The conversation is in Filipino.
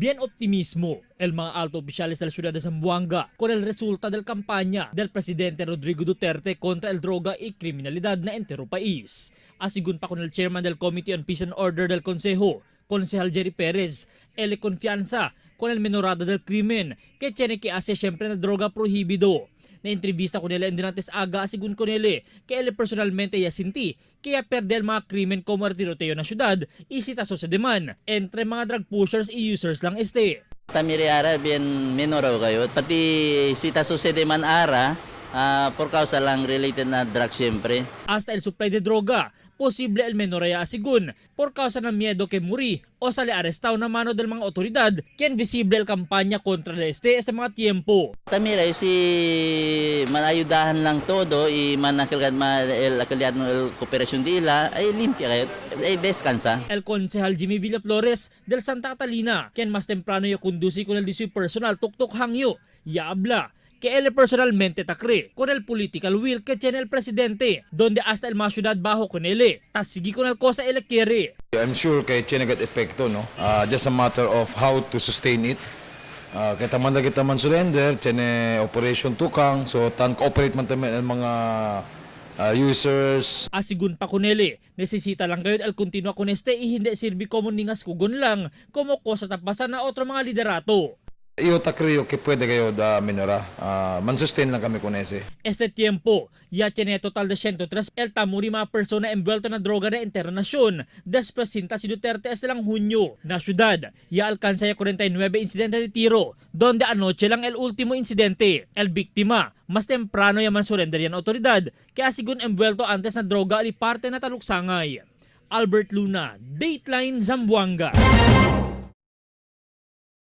Bien optimismo el mga alto oficiales de la ciudad de Zamboanga con el resulta del campaña del presidente Rodrigo Duterte contra el droga y criminalidad na entero país. Asigun pa con el chairman del Committee on Peace and Order del Consejo, Consejal Jerry Perez, ele confianza con el menorado del crimen que tiene que hace siempre na droga prohibido. Na entrevista con ele en dinantes aga asigun con ele que ele personalmente ya sinti kaya perde el mga krimen como el tiroteo na syudad y sitaso sa deman entre mga drug pushers y users lang este. Tamiri ara bien minoro kayo pati sita sucede man ara por causa lang related na drug syempre. Hasta el supply de droga, posible el menoraya asigun por causa ng miedo que muri o sali arestaw na mano del mga otoridad kaya visible el kampanya kontra este mga tiempo. Tamira si manayudahan lang todo y manakilad el akilad ng kooperasyon dila ay limpia kayo ay descansa. El Consejal Jimmy Villaflores del Santa Catalina quien más temprano yo conduci con el disoy personal tuktok hangyo ya habla que él personalmente takre con el political will que tiene el presidente, donde hasta el más ciudad bajo con él, tasigi con el cosa él quiere. I'm sure kay tiene gat epekto, no? Just a matter of how to sustain it. Kita man surrender, tiene operation tukang, so tan cooperate man tayo ang mga users. Asigun pa con él, necesita lang kayo al continua con este y hindi sirvi como ningas kugon lang, como cosa tapasan na otro mga liderato. Iyo takreo que puede kayo da minora. Man-sustain lang kami con ese. Este tiempo, ya tiene total de 103 el tamuri mga persona envuelto na droga na internasyon. Después sinta si Duterte este lang Hunyo na syudad. Ya alcanza ya 49 insidente de tiro, donde anoche lang el último incidente. El biktima, mas temprano yaman surrender yan otoridad, kaya sigun envuelto antes na droga ali parte na taluksangay. Albert Luna, Dateline Zamboanga.